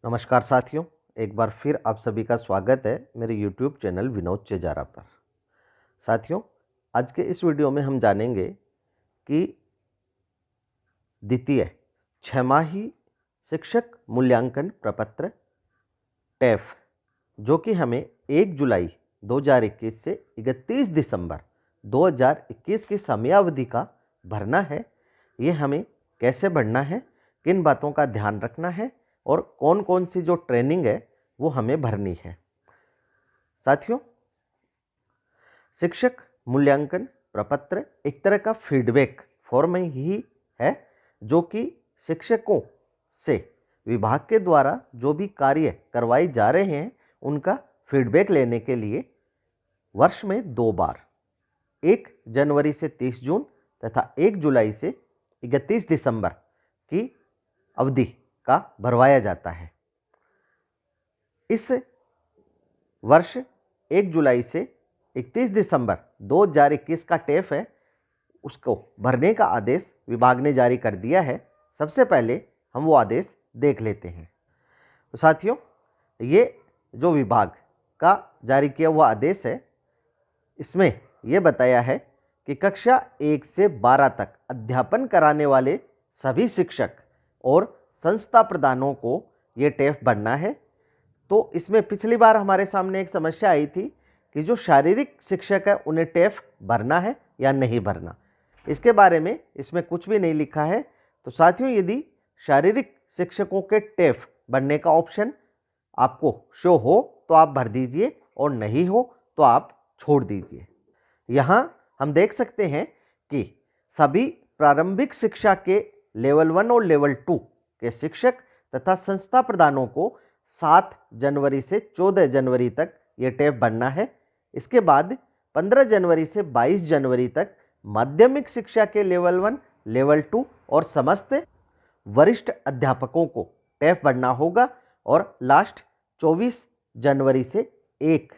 नमस्कार साथियों, एक बार फिर आप सभी का स्वागत है मेरे YouTube चैनल विनोद चेजारा पर। साथियों, आज के इस वीडियो में हम जानेंगे कि द्वितीय छमाही शिक्षक मूल्यांकन प्रपत्र टेफ जो कि हमें 1 जुलाई 2021 से 31 दिसंबर 2021 की समयावधि का भरना है। ये हमें कैसे भरना है, किन बातों का ध्यान रखना है और कौन कौन सी जो ट्रेनिंग है वो हमें भरनी है। साथियों, शिक्षक मूल्यांकन प्रपत्र एक तरह का फीडबैक फॉर्म ही है जो कि शिक्षकों से विभाग के द्वारा जो भी कार्य करवाए जा रहे हैं उनका फीडबैक लेने के लिए वर्ष में 2 बार 1 जनवरी से 30 जून तथा 1 जुलाई से 31 दिसंबर की अवधि का भरवाया जाता है। इस वर्ष 1 जुलाई से 31 दिसंबर 2021 का टेफ है, उसको भरने का आदेश विभाग ने जारी कर दिया है। सबसे पहले हम वो आदेश देख लेते हैं। तो साथियों, ये जो विभाग का जारी किया हुआ आदेश है, इसमें यह बताया है कि कक्षा 1 से 12 तक अध्यापन कराने वाले सभी शिक्षक और संस्था प्रधानों को ये टेफ भरना है। तो इसमें पिछली बार हमारे सामने एक समस्या आई थी कि जो शारीरिक शिक्षक है उन्हें टेफ भरना है या नहीं भरना। इसके बारे में इसमें कुछ भी नहीं लिखा है। तो साथियों, यदि शारीरिक शिक्षकों के टेफ भरने का ऑप्शन आपको शो हो तो आप भर दीजिए और नहीं हो तो आप छोड़ दीजिए। यहाँ हम देख सकते हैं कि सभी प्रारंभिक शिक्षा के लेवल 1 और लेवल 2 के शिक्षक तथा संस्था प्रधानों को 7 जनवरी से 14 जनवरी तक ये टेफ भरना है। इसके बाद 15 जनवरी से 22 जनवरी तक माध्यमिक शिक्षा के लेवल 1, लेवल 2 और समस्त वरिष्ठ अध्यापकों को टेफ भरना होगा। और लास्ट 24 जनवरी से 1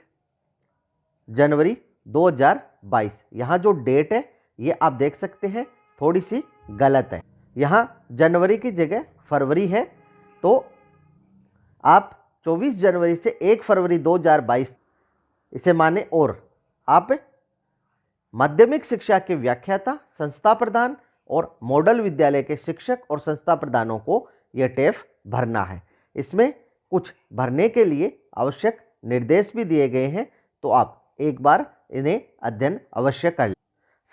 जनवरी 2022, यहाँ जो डेट है ये आप देख सकते हैं थोड़ी सी गलत है। यहाँ जनवरी की जगह फरवरी है, तो आप 24 जनवरी से 1 फरवरी 2022 इसे माने। और आप माध्यमिक शिक्षा के व्याख्याता, संस्था प्रधान और मॉडल विद्यालय के शिक्षक और संस्था प्रधानों को यह टेफ भरना है। इसमें कुछ भरने के लिए आवश्यक निर्देश भी दिए गए हैं, तो आप एक बार इन्हें अध्ययन अवश्य कर लें।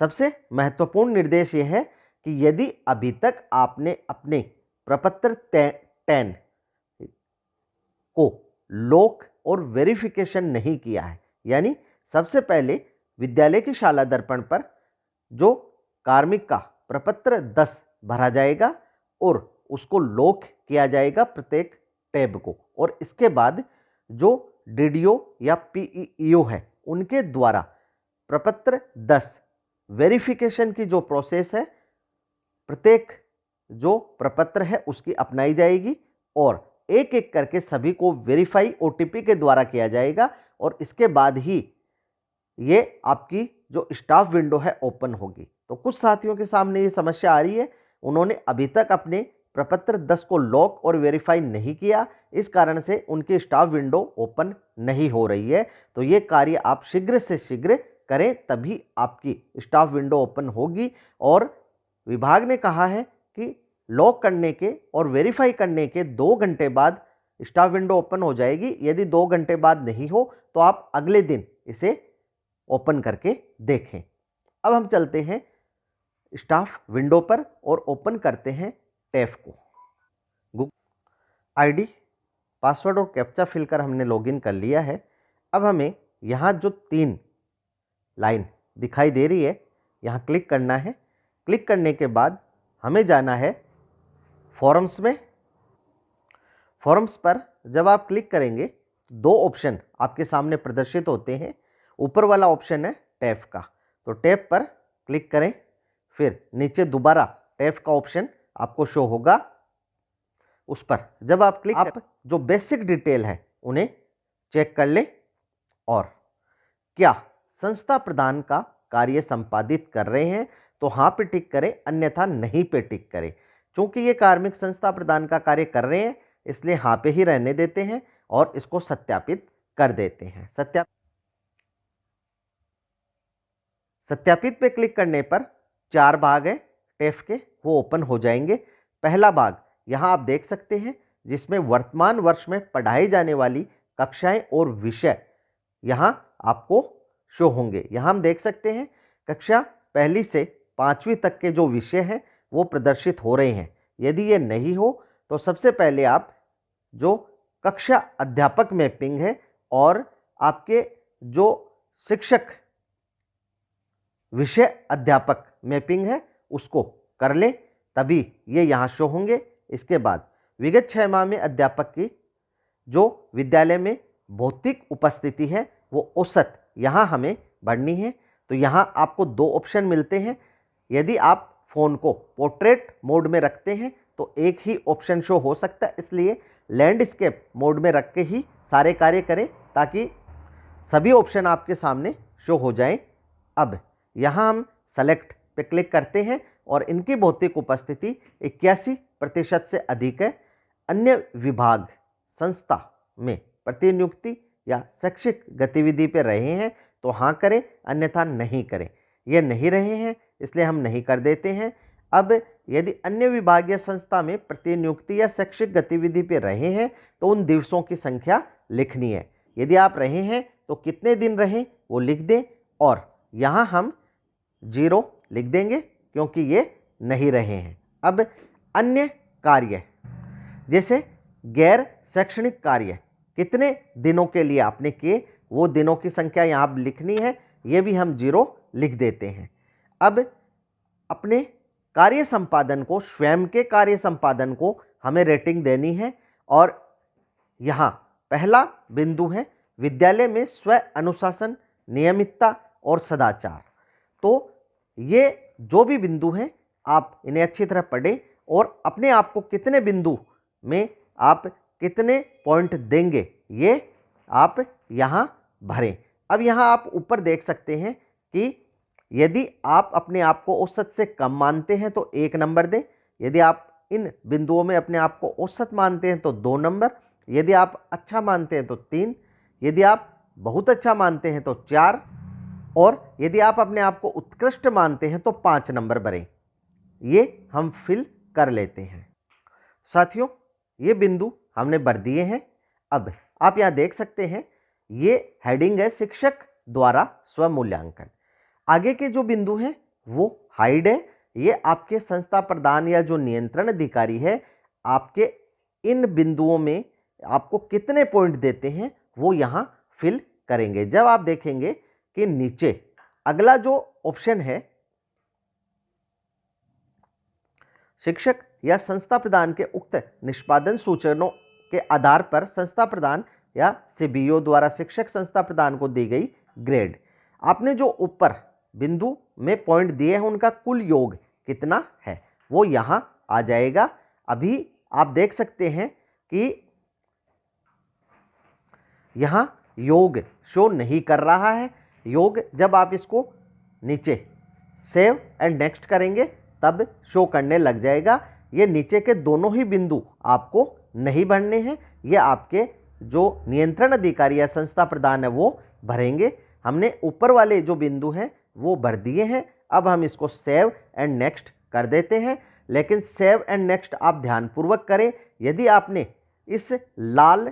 सबसे महत्वपूर्ण निर्देश यह है कि यदि अभी तक आपने अपने प्रपत्र 10 को लॉक और वेरिफिकेशन नहीं किया है, यानी सबसे पहले विद्यालय की शाला दर्पण पर जो कार्मिक का प्रपत्र 10 भरा जाएगा और उसको लॉक किया जाएगा प्रत्येक टैब को। और इसके बाद जो डीडीओ या पीईओ है उनके द्वारा प्रपत्र 10 वेरिफिकेशन की जो प्रोसेस है प्रत्येक जो प्रपत्र है उसकी अपनाई जाएगी और एक एक करके सभी को वेरीफाई ओटीपी के द्वारा किया जाएगा। और इसके बाद ही ये आपकी जो स्टाफ विंडो है ओपन होगी। तो कुछ साथियों के सामने ये समस्या आ रही है, उन्होंने अभी तक अपने प्रपत्र 10 को लॉक और वेरीफाई नहीं किया, इस कारण से उनकी स्टाफ विंडो ओपन नहीं हो रही है। तो ये कार्य आप शीघ्र से शीघ्र करें, तभी आपकी स्टाफ विंडो ओपन होगी। और विभाग ने कहा है कि लॉक करने के और वेरीफाई करने के 2 घंटे बाद स्टाफ विंडो ओपन हो जाएगी। यदि 2 घंटे बाद नहीं हो तो आप अगले दिन इसे ओपन करके देखें। अब हम चलते हैं स्टाफ विंडो पर और ओपन करते हैं टेफ को। गूगल आईडी, पासवर्ड और कैप्चा फिल कर हमने लॉगिन कर लिया है। अब हमें यहाँ जो 3 लाइन दिखाई दे रही है यहाँ क्लिक करना है। क्लिक करने के बाद हमें जाना है फॉर्म्स में। फॉर्म्स पर जब आप क्लिक करेंगे 2 ऑप्शन आपके सामने प्रदर्शित होते हैं। ऊपर वाला ऑप्शन है टेफ का, तो टेफ पर क्लिक करें। फिर नीचे दोबारा टेफ का ऑप्शन आपको शो होगा, उस पर जब आप क्लिक आप जो बेसिक डिटेल है उन्हें चेक कर लें। और क्या संस्था प्रधान का कार्य संपादित कर रहे हैं तो हाँ पे टिक करें, अन्यथा नहीं पे टिक करें। चूंकि ये कार्मिक संस्था प्रधान का कार्य कर रहे हैं इसलिए हाँ पे ही रहने देते हैं और इसको सत्यापित कर देते हैं। सत्यापित पे क्लिक करने पर 4 भाग है टेफ के, वो ओपन हो जाएंगे। पहला भाग यहाँ आप देख सकते हैं जिसमें वर्तमान वर्ष में पढ़ाई जाने वाली कक्षाएं और विषय यहाँ आपको शो होंगे। यहाँ हम देख सकते हैं कक्षा पहली से 5वीं तक के जो विषय हैं वो प्रदर्शित हो रहे हैं। यदि ये नहीं हो तो सबसे पहले आप जो कक्षा अध्यापक मैपिंग है और आपके जो शिक्षक विषय अध्यापक मैपिंग है उसको कर लें, तभी ये यहाँ शो होंगे। इसके बाद विगत 6 माह में अध्यापक की जो विद्यालय में भौतिक उपस्थिति है वो औसत यहाँ हमें भरनी है। तो यहाँ आपको 2 ऑप्शन मिलते हैं। यदि आप फ़ोन को पोर्ट्रेट मोड में रखते हैं तो एक ही ऑप्शन शो हो सकता है, इसलिए लैंडस्केप मोड में रख के ही सारे कार्य करें ताकि सभी ऑप्शन आपके सामने शो हो जाएं। अब यहाँ हम सेलेक्ट पे क्लिक करते हैं और इनकी भौतिक उपस्थिति 81% से अधिक है। अन्य विभाग संस्था में प्रतिनियुक्ति या शैक्षिक गतिविधि पे रहे हैं तो हाँ करें, अन्यथा नहीं करें। ये नहीं रहे हैं इसलिए हम नहीं कर देते हैं। अब यदि अन्य विभाग या संस्था में प्रतिनियुक्ति या शैक्षिक गतिविधि पे रहे हैं तो उन दिवसों की संख्या लिखनी है। यदि आप रहे हैं तो कितने दिन रहे वो लिख दें और यहाँ हम 0 लिख देंगे क्योंकि ये नहीं रहे हैं। अब अन्य कार्य जैसे गैर शैक्षणिक कार्य कितने दिनों के लिए आपने किए वो दिनों की संख्या यहाँ लिखनी है, ये भी हम 0 लिख देते हैं। अब अपने कार्य संपादन को, स्वयं के कार्य संपादन को हमें रेटिंग देनी है और यहाँ पहला बिंदु है विद्यालय में स्व अनुशासन, नियमितता और सदाचार। तो ये जो भी बिंदु हैं आप इन्हें अच्छी तरह पढ़ें और अपने आप को कितने बिंदु में आप कितने पॉइंट देंगे ये आप यहाँ भरें। अब यहाँ आप ऊपर देख सकते हैं कि यदि आप अपने आप को औसत से कम मानते हैं तो 1 नंबर दें, यदि आप इन बिंदुओं में अपने आप को औसत मानते हैं तो 2 नंबर, यदि आप अच्छा मानते हैं तो 3, यदि आप बहुत अच्छा मानते हैं तो 4 और यदि आप अपने आप को उत्कृष्ट मानते हैं तो 5 नंबर भरें। ये हम फिल कर लेते हैं। साथियों ये बिंदु हमने भर दिए हैं। अब आप यहाँ देख सकते हैं ये हेडिंग है शिक्षक द्वारा स्वमूल्यांकन। आगे के जो बिंदु हैं वो हाइड है, ये आपके संस्था प्रधान या जो नियंत्रण अधिकारी है आपके इन बिंदुओं में आपको कितने पॉइंट देते हैं वो यहाँ फिल करेंगे। जब आप देखेंगे कि नीचे अगला जो ऑप्शन है शिक्षक या संस्था प्रधान के उक्त निष्पादन सूचनों के आधार पर संस्था प्रधान या सीबीओ द्वारा शिक्षक संस्था प्रधान को दी गई ग्रेड, आपने जो ऊपर बिंदु में पॉइंट दिए हैं उनका कुल योग कितना है वो यहाँ आ जाएगा। अभी आप देख सकते हैं कि यहाँ योग शो नहीं कर रहा है। योग जब आप इसको नीचे सेव एंड नेक्स्ट करेंगे तब शो करने लग जाएगा। ये नीचे के दोनों ही बिंदु आपको नहीं भरने हैं, ये आपके जो नियंत्रण अधिकारी या संस्था प्रधान है वो भरेंगे। हमने ऊपर वाले जो बिंदु हैं वो भर दिए हैं। अब हम इसको सेव एंड नेक्स्ट कर देते हैं, लेकिन सेव एंड नेक्स्ट आप ध्यानपूर्वक करें। यदि आपने इस लाल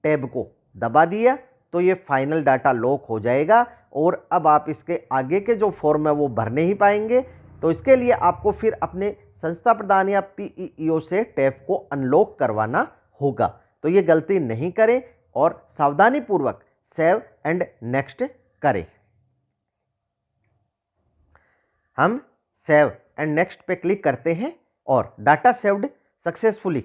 टैब को दबा दिया तो ये फाइनल डाटा लॉक हो जाएगा और अब आप इसके आगे के जो फॉर्म है वो भर नहीं पाएंगे। तो इसके लिए आपको फिर अपने संस्था प्रधान या पीईओ से टैब को अनलॉक करवाना होगा। तो ये गलती नहीं करें और सावधानीपूर्वक सेव एंड नेक्स्ट करें। हम सेव एंड नेक्स्ट पे क्लिक करते हैं और डाटा सेव्ड सक्सेसफुली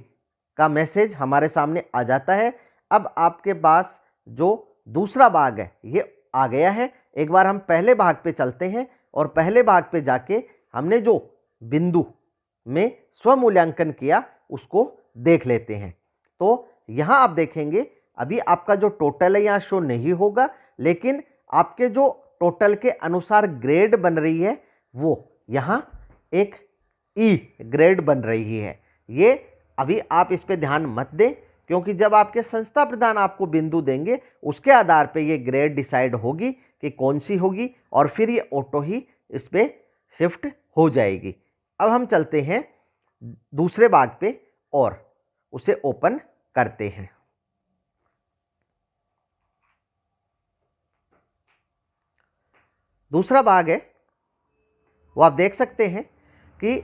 का मैसेज हमारे सामने आ जाता है। अब आपके पास जो दूसरा भाग है ये आ गया है। एक बार हम पहले भाग पे चलते हैं और पहले भाग पे जाके हमने जो बिंदु में स्वमूल्यांकन किया उसको देख लेते हैं। तो यहाँ आप देखेंगे अभी आपका जो टोटल है यहाँ शो नहीं होगा लेकिन आपके जो टोटल के अनुसार ग्रेड बन रही है वो यहाँ एक ई ग्रेड बन रही है। ये अभी आप इस पे ध्यान मत दें, क्योंकि जब आपके संस्था प्रधान आपको बिंदु देंगे उसके आधार पे ये ग्रेड डिसाइड होगी कि कौन सी होगी, और फिर ये ऑटो ही इस पे शिफ्ट हो जाएगी। अब हम चलते हैं दूसरे भाग पे और उसे ओपन करते हैं। दूसरा भाग है वो आप देख सकते हैं कि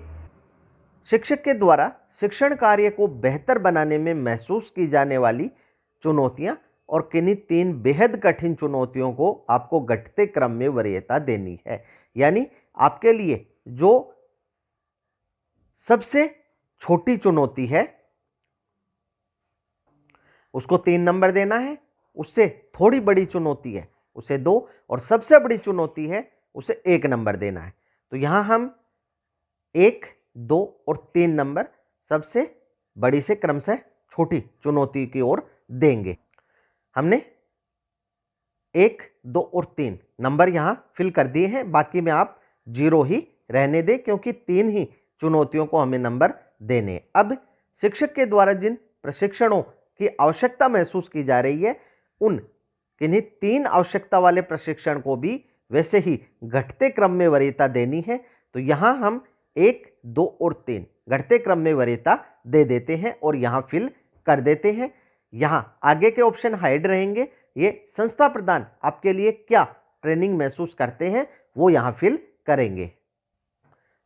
शिक्षक के द्वारा शिक्षण कार्य को बेहतर बनाने में महसूस की जाने वाली चुनौतियां और किन्हीं 3 बेहद कठिन चुनौतियों को आपको घटते क्रम में वरीयता देनी है। यानी आपके लिए जो सबसे छोटी चुनौती है उसको 3 नंबर देना है, उससे थोड़ी बड़ी चुनौती है उसे 2, और सबसे बड़ी चुनौती है उसे 1 नंबर देना है। तो यहां हम 1, 2 और 3 नंबर सबसे बड़ी से क्रमशः छोटी चुनौती की ओर देंगे। हमने 1, 2 और 3 नंबर यहां फिल कर दिए हैं, बाकी में आप 0 ही रहने दें, क्योंकि 3 ही चुनौतियों को हमें नंबर देने। अब शिक्षक के द्वारा जिन प्रशिक्षणों की आवश्यकता महसूस की जा रही है उन किन्हीं 3 आवश्यकता वाले प्रशिक्षण को भी वैसे ही घटते क्रम में वरीयता देनी है। तो यहां हम 1, 2 और 3 घटते क्रम में वरीयता दे देते हैं और यहां फिल कर देते हैं। यहां आगे के ऑप्शन हाइड रहेंगे। ये संस्था प्रधान आपके लिए क्या ट्रेनिंग महसूस करते हैं वो यहां फिल करेंगे।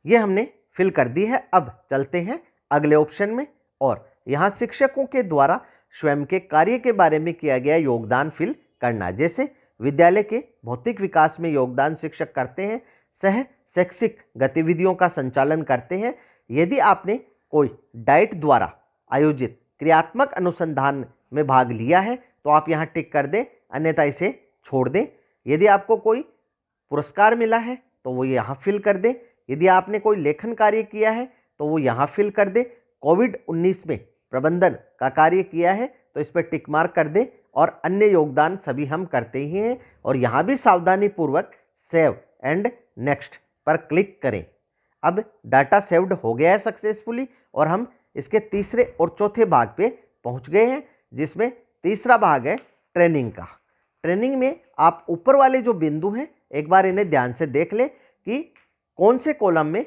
ये हमने फिल कर दी है। अब चलते हैं अगले ऑप्शन में और यहां शिक्षकों के द्वारा स्वयं के कार्य के बारे में किया गया योगदान फिल करना। जैसे विद्यालय के भौतिक विकास में योगदान शिक्षक करते हैं, सह शैक्षिक गतिविधियों का संचालन करते हैं। यदि आपने कोई डाइट द्वारा आयोजित क्रियात्मक अनुसंधान में भाग लिया है तो आप यहाँ टिक कर दें, अन्यथा इसे छोड़ दें। यदि आपको कोई पुरस्कार मिला है तो वो यहाँ फिल कर दें। यदि आपने कोई लेखन कार्य किया है तो वो यहाँ फिल कर दें। कोविड-19 में प्रबंधन का कार्य किया है तो इस पर टिक मार्क कर दें, और अन्य योगदान सभी हम करते ही हैं। और यहाँ भी सावधानी पूर्वक सेव एंड नेक्स्ट पर क्लिक करें। अब डाटा सेव्ड हो गया है सक्सेसफुली और हम इसके तीसरे और चौथे भाग पे पहुंच गए हैं, जिसमें तीसरा भाग है ट्रेनिंग का। ट्रेनिंग में आप ऊपर वाले जो बिंदु हैं एक बार इन्हें ध्यान से देख लें कि कौन से कॉलम में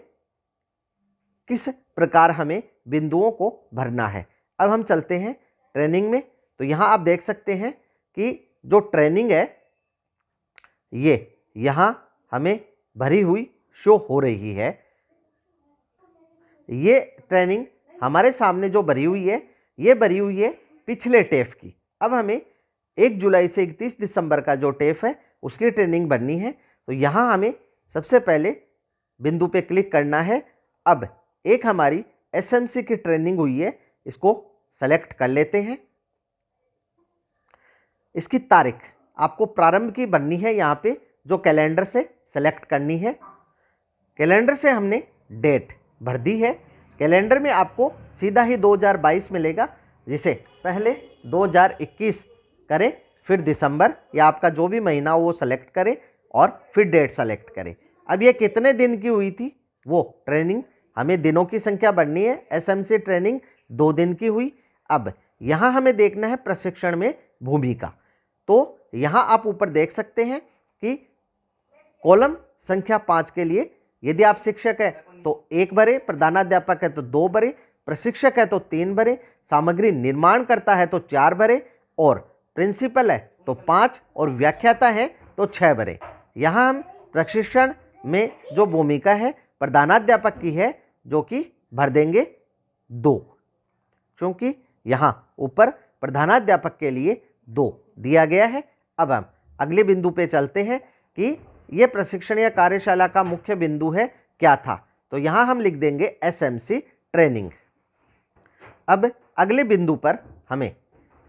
किस प्रकार हमें बिंदुओं को भरना है। अब हम चलते हैं ट्रेनिंग में। तो यहाँ आप देख सकते हैं कि जो ट्रेनिंग है ये यहाँ हमें भरी हुई शो हो रही है। ये ट्रेनिंग हमारे सामने जो भरी हुई है ये भरी हुई है पिछले टेफ की। अब हमें 1 जुलाई से 31 दिसंबर का जो टेफ है उसकी ट्रेनिंग भरनी है। तो यहाँ हमें सबसे पहले बिंदु पे क्लिक करना है। अब एक हमारी एसएमसी की ट्रेनिंग हुई है, इसको सेलेक्ट कर लेते हैं। इसकी तारीख आपको प्रारंभ की भरनी है, यहाँ पे जो कैलेंडर से सेलेक्ट करनी है। कैलेंडर से हमने डेट भर दी है। कैलेंडर में आपको सीधा ही 2022 मिलेगा, जिसे पहले 2021 करें, फिर दिसंबर या आपका जो भी महीना हो वो सेलेक्ट करें और फिर डेट सेलेक्ट करें। अब ये कितने दिन की हुई थी वो ट्रेनिंग हमें दिनों की संख्या बढ़नी है। एसएमसी ट्रेनिंग 2 दिन की हुई। अब यहाँ हमें देखना है प्रशिक्षण में भूमिका। तो यहाँ आप ऊपर देख सकते हैं कि कॉलम संख्या 5 के लिए यदि आप शिक्षक है तो 1 भरे, प्रधानाध्यापक है तो 2 भरे, प्रशिक्षक है तो 3 भरे, सामग्री निर्माण करता है तो 4 भरे, और प्रिंसिपल है तो 5 और व्याख्याता है तो 6 भरे। यहाँ हम प्रशिक्षण में जो भूमिका है प्रधानाध्यापक की है जो कि भर देंगे 2, क्योंकि यहाँ ऊपर प्रधानाध्यापक के लिए 2 दिया गया है। अब हम अगले बिंदु पे चलते हैं कि ये प्रशिक्षण या कार्यशाला का मुख्य बिंदु है क्या था। तो यहाँ हम लिख देंगे एसएमसी ट्रेनिंग। अब अगले बिंदु पर हमें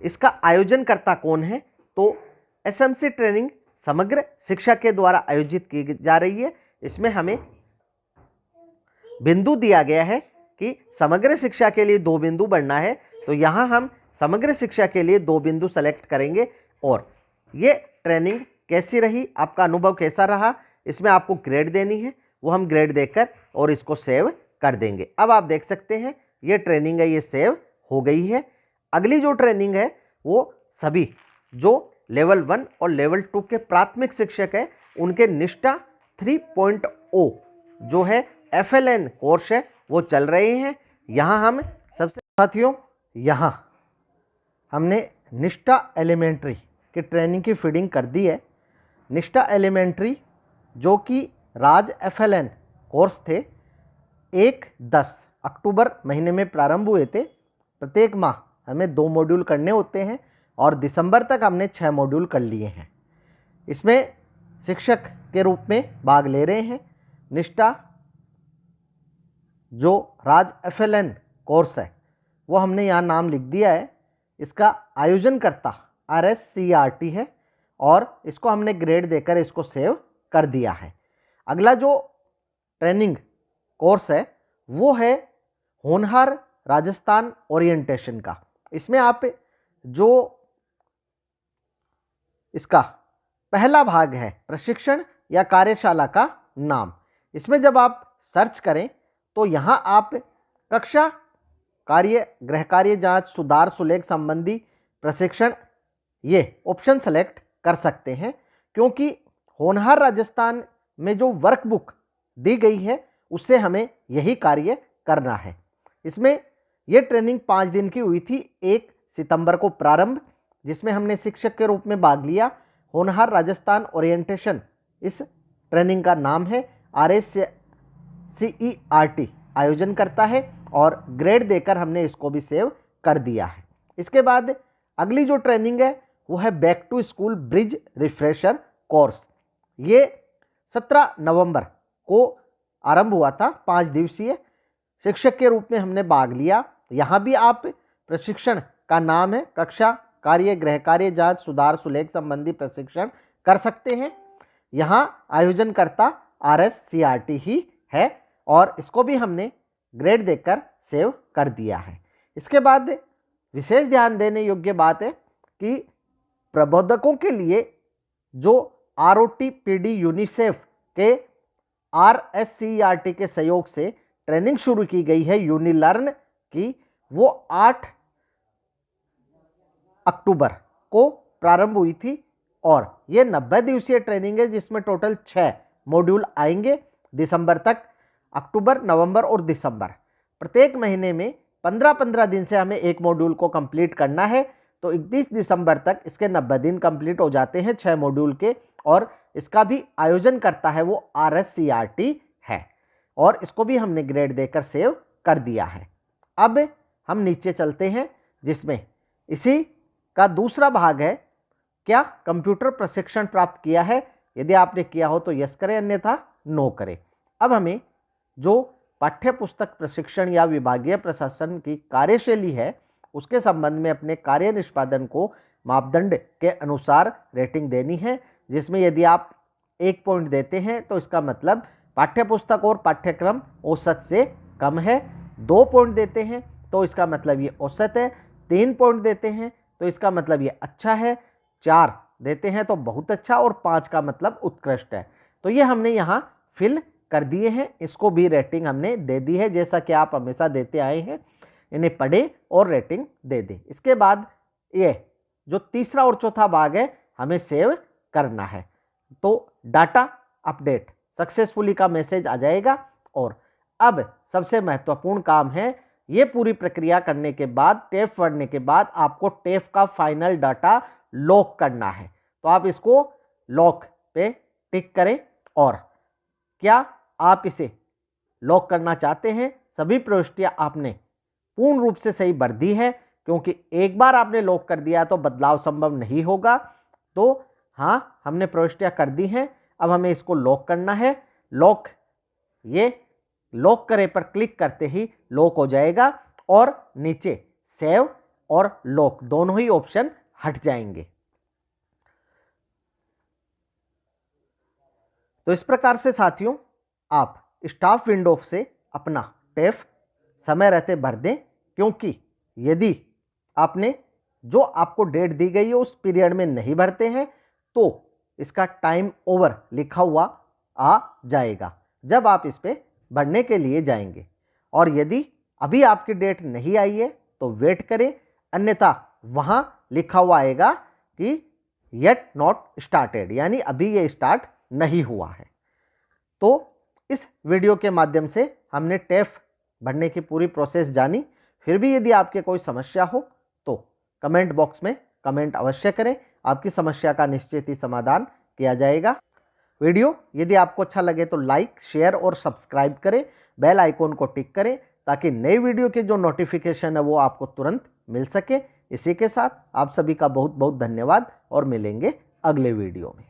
इसका आयोजनकर्ता कौन है, तो एसएमसी ट्रेनिंग समग्र शिक्षा के द्वारा आयोजित की जा रही है। इसमें हमें बिंदु दिया गया है कि समग्र शिक्षा के लिए 2 बिंदु बढ़ना है। तो यहाँ हम समग्र शिक्षा के लिए 2 बिंदु सेलेक्ट करेंगे और ये ट्रेनिंग कैसी रही, आपका अनुभव कैसा रहा, इसमें आपको ग्रेड देनी है, वो हम ग्रेड देकर और इसको सेव कर देंगे। अब आप देख सकते हैं ये ट्रेनिंग है, ये सेव हो गई है। अगली जो ट्रेनिंग है वो सभी जो लेवल 1 और लेवल 2 के प्राथमिक शिक्षक है उनके निष्ठा 3.0 जो है FLN कोर्स है वो चल रहे हैं। यहाँ हम सबसे साथियों यहाँ हमने निष्ठा एलिमेंट्री की ट्रेनिंग की फीडिंग कर दी है। निष्ठा एलिमेंट्री जो कि राज FLN कोर्स थे 1-10 अक्टूबर महीने में प्रारंभ हुए थे। प्रत्येक माह हमें 2 मॉड्यूल करने होते हैं और दिसंबर तक हमने 6 मॉड्यूल कर लिए हैं। इसमें शिक्षक के रूप में भाग ले रहे हैं निष्ठा जो राज FLN कोर्स है वो हमने यहाँ नाम लिख दिया है। इसका आयोजनकर्ता RSCRT है और इसको हमने ग्रेड देकर इसको सेव कर दिया है। अगला जो ट्रेनिंग कोर्स है वो है होनहार राजस्थान ओरिएंटेशन का। इसमें आप जो इसका पहला भाग है प्रशिक्षण या कार्यशाला का नाम, इसमें जब आप सर्च करें तो यहाँ आप कक्षा कार्य गृह कार्य जांच सुधार सुलेख संबंधी प्रशिक्षण ये ऑप्शन सेलेक्ट कर सकते हैं, क्योंकि होनहार राजस्थान में जो वर्कबुक दी गई है उससे हमें यही कार्य करना है। इसमें ये ट्रेनिंग 5 दिन की हुई थी, 1 सितंबर को प्रारंभ, जिसमें हमने शिक्षक के रूप में भाग लिया। होनहार राजस्थान ओरिएंटेशन इस ट्रेनिंग का नाम है। RSCERT आयोजन करता है और ग्रेड देकर हमने इसको भी सेव कर दिया है। इसके बाद अगली जो ट्रेनिंग है वो है back to school bridge refresher course. ये 17 नवंबर को आरंभ हुआ था, 5 दिवसीय। शिक्षक के रूप में हमने भाग लिया। यहाँ भी आप प्रशिक्षण का नाम है कक्षा कार्य गृह कार्य जांच सुधार सुलेख संबंधी प्रशिक्षण कर सकते हैं। यहाँ आयोजनकर्ता RSCRT ही है और इसको भी हमने ग्रेड देकर सेव कर दिया है। इसके बाद विशेष ध्यान देने योग्य बात है कि प्रबोधकों के लिए जो ROTPD यूनिसेफ के RSCERT के सहयोग से ट्रेनिंग शुरू की गई है यूनिलर्न की, वो 8 अक्टूबर को प्रारंभ हुई थी और ये 90 दिवसीय ट्रेनिंग है जिसमें टोटल 6 मॉड्यूल आएंगे दिसंबर तक। अक्टूबर, नवंबर और दिसंबर प्रत्येक महीने में 15-15 दिन से हमें एक मॉड्यूल को कंप्लीट करना है। तो 31 दिसंबर तक इसके 90 दिन कंप्लीट हो जाते हैं 6 मॉड्यूल के, और इसका भी आयोजन करता है वो RSCRT है और इसको भी हमने ग्रेड देकर सेव कर दिया है। अब हम नीचे चलते हैं जिसमें इसी का दूसरा भाग है, क्या कंप्यूटर प्रशिक्षण प्राप्त किया है? यदि आपने किया हो तो यस करें, अन्यथा नो करें। अब हमें जो पाठ्य पुस्तक प्रशिक्षण या विभागीय प्रशासन की कार्यशैली है उसके संबंध में अपने कार्य निष्पादन को मापदंड के अनुसार रेटिंग देनी है, जिसमें यदि आप 1 पॉइंट देते हैं तो इसका मतलब पाठ्य पुस्तक और पाठ्यक्रम औसत से कम है। 2 पॉइंट देते हैं तो इसका मतलब ये औसत है। 3 पॉइंट देते हैं तो इसका मतलब ये अच्छा है। 4 देते हैं तो बहुत अच्छा, और 5 का मतलब उत्कृष्ट है। तो ये हमने यहाँ फिल कर दिए हैं, इसको भी रेटिंग हमने दे दी है, जैसा कि आप हमेशा देते आए हैं। इन्हें पढ़ें और रेटिंग दे दें। इसके बाद ये जो तीसरा और चौथा भाग है हमें सेव करना है, तो डाटा अपडेट सक्सेसफुली का मैसेज आ जाएगा। और अब सबसे महत्वपूर्ण काम है, ये पूरी प्रक्रिया करने के बाद टेफ पढ़ने के बाद आपको टेफ का फाइनल डाटा लॉक करना है। तो आप इसको लॉक पे टिक करें। और क्या आप इसे लॉक करना चाहते हैं? सभी प्रविष्टियां आपने पूर्ण रूप से सही भर दी है, क्योंकि एक बार आपने लॉक कर दिया तो बदलाव संभव नहीं होगा। तो हाँ, हमने प्रविष्टियां कर दी हैं। अब हमें इसको लॉक करना है। लॉक, ये लॉक करे पर क्लिक करते ही लॉक हो जाएगा और नीचे सेव और लॉक दोनों ही ऑप्शन हट जाएंगे। तो इस प्रकार से साथियों आप स्टाफ विंडो से अपना टेफ समय रहते भर दें, क्योंकि यदि आपने जो आपको डेट दी गई है उस पीरियड में नहीं भरते हैं तो इसका टाइम ओवर लिखा हुआ आ जाएगा जब आप इस पे भरने के लिए जाएंगे। और यदि अभी आपकी डेट नहीं आई है तो वेट करें, अन्यथा वहाँ लिखा हुआ आएगा कि येट नॉट स्टार्टेड, यानी अभी ये स्टार्ट नहीं हुआ है। तो इस वीडियो के माध्यम से हमने टेफ भरने की पूरी प्रोसेस जानी। फिर भी यदि आपके कोई समस्या हो तो कमेंट बॉक्स में कमेंट अवश्य करें, आपकी समस्या का निश्चित ही समाधान किया जाएगा। वीडियो यदि आपको अच्छा लगे तो लाइक, शेयर और सब्सक्राइब करें, बेल आइकॉन को टिक करें ताकि नई वीडियो के जो नोटिफिकेशन है वो आपको तुरंत मिल सके। इसी के साथ आप सभी का बहुत बहुत धन्यवाद और मिलेंगे अगले वीडियो में।